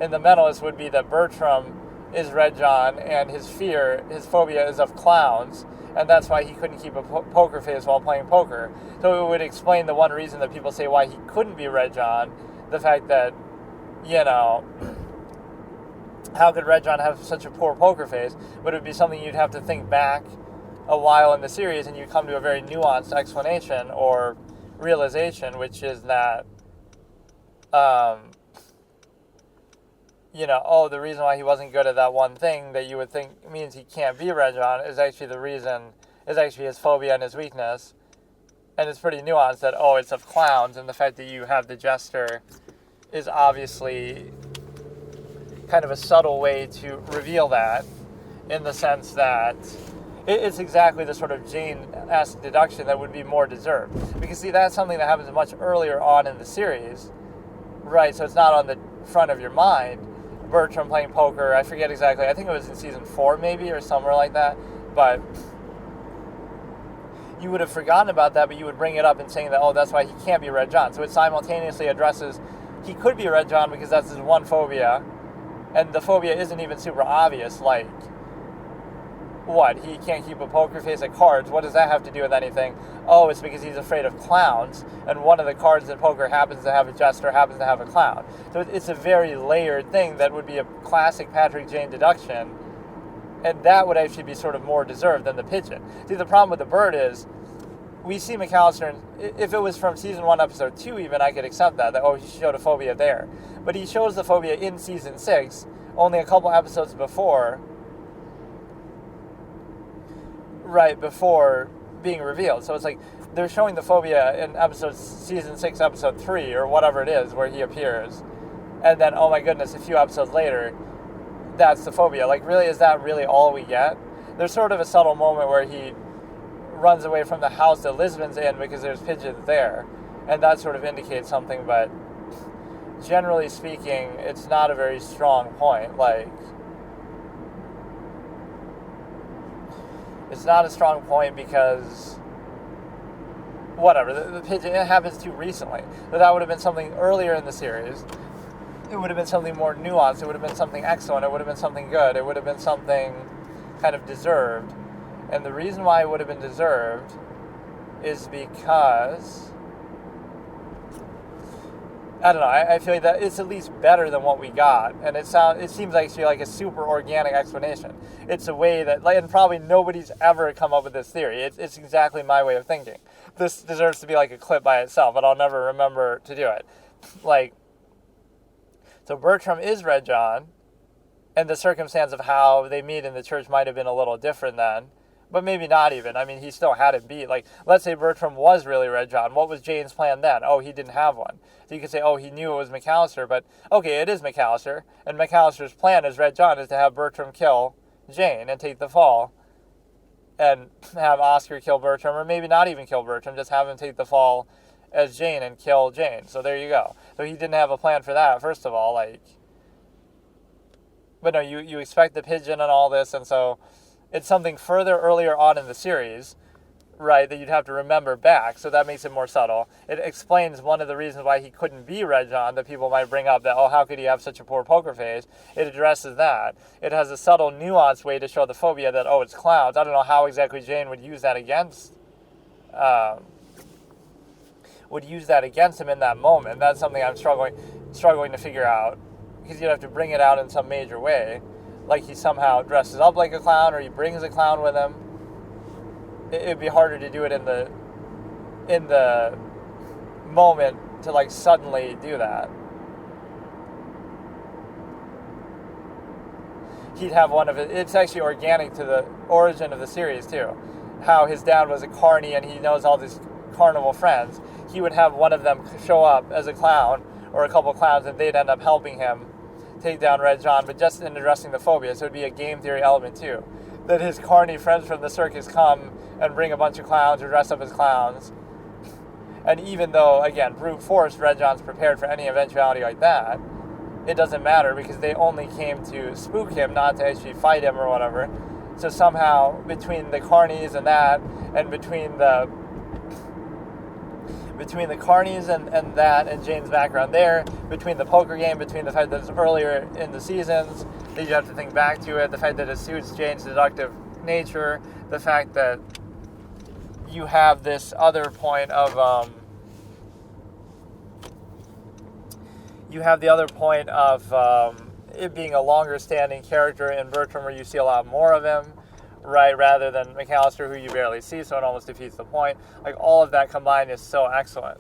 in the mentalist would be that Bertram is Red John, and his phobia is of clowns, and that's why he couldn't keep a poker face while playing poker. So it would explain the one reason that people say why he couldn't be Red John, the fact that, how could Red John have such a poor poker face? But it would be something you'd have to think back a while in the series, and you come to a very nuanced explanation or realization, which is that, the reason why he wasn't good at that one thing that you would think means he can't be Red John is actually his phobia and his weakness. And it's pretty nuanced that, it's of clowns, and the fact that you have the jester is obviously kind of a subtle way to reveal that, in the sense that it's exactly the sort of Jane-esque deduction that would be more deserved. Because, see, that's something that happens much earlier on in the series, right? So it's not on the front of your mind. Bertram playing poker, I forget exactly, I think it was in season 4 maybe, or somewhere like that, but you would have forgotten about that, but you would bring it up in saying that, that's why he can't be Red John. So it simultaneously addresses he could be Red John because that's his one phobia, and the phobia isn't even super obvious, like, what, he can't keep a poker face at cards, what does that have to do with anything? It's because he's afraid of clowns, and one of the cards in poker happens to have a jester, happens to have a clown. So it's a very layered thing that would be a classic Patrick Jane deduction, and that would actually be sort of more deserved than the pigeon. See, the problem with the bird is, we see McAllister, if it was from season 1, episode 2 even, I could accept that, he showed a phobia there. But he shows the phobia in season 6, only a couple episodes before, right before being revealed. So it's like they're showing the phobia in season 6, episode 3, or whatever it is, where he appears. And then, oh my goodness, a few episodes later, that's the phobia. Like, really, is that really all we get? There's sort of a subtle moment where he runs away from the house that Lisbon's in because there's pigeons there. And that sort of indicates something, but generally speaking, it's not a very strong point. Like, it's not a strong point because, whatever, the pigeon, it happens too recently. But that would have been something earlier in the series. It would have been something more nuanced. It would have been something excellent. It would have been something good. It would have been something kind of deserved. And the reason why it would have been deserved is because, I don't know, I feel like that it's at least better than what we got. And it seems actually like a super organic explanation. It's a way that, and probably nobody's ever come up with this theory. It's exactly my way of thinking. This deserves to be like a clip by itself, but I'll never remember to do it. So Bertram is Red John, and the circumstance of how they meet in the church might have been a little different then. But maybe not even. I mean, he still had it beat. Like, let's say Bertram was really Red John. What was Jane's plan then? He didn't have one. So you could say, he knew it was McAllister. But, okay, it is McAllister. And McAllister's plan as Red John is to have Bertram kill Jane and take the fall. And have Oscar kill Bertram. Or maybe not even kill Bertram. Just have him take the fall as Jane and kill Jane. So there you go. So he didn't have a plan for that, first of all. But no, you expect the pigeon and all this. And so it's something further earlier on in the series, right, that you'd have to remember back, so that makes it more subtle. It explains one of the reasons why he couldn't be Red John that people might bring up, that, how could he have such a poor poker face? It addresses that. It has a subtle, nuanced way to show the phobia that, it's clowns. I don't know how exactly Jane would use that against him in that moment. That's something I'm struggling to figure out, because you'd have to bring it out in some major way. Like he somehow dresses up like a clown, or he brings a clown with him. It'd be harder to do it in the moment to suddenly do that. He'd have one of it. It's actually organic to the origin of the series too. How his dad was a carny and he knows all these carnival friends. He would have one of them show up as a clown, or a couple clowns, and they'd end up helping him take down Red John, but just in addressing the phobia. So it would be a game theory element too. That his carny friends from the circus come and bring a bunch of clowns or dress up as clowns. And even though, again, brute force, Red John's prepared for any eventuality like that, it doesn't matter because they only came to spook him, not to actually fight him or whatever. So somehow, between the carnies and that, and between between the carnies and that, and Jane's background there, between the poker game, between the fact that it's earlier in the seasons, that you have to think back to it, the fact that it suits Jane's deductive nature, the fact that you have this other point of it being a longer standing character in Bertram, where you see a lot more of him, right, rather than McAllister, who you barely see, so it almost defeats the point. Like, all of that combined is so excellent.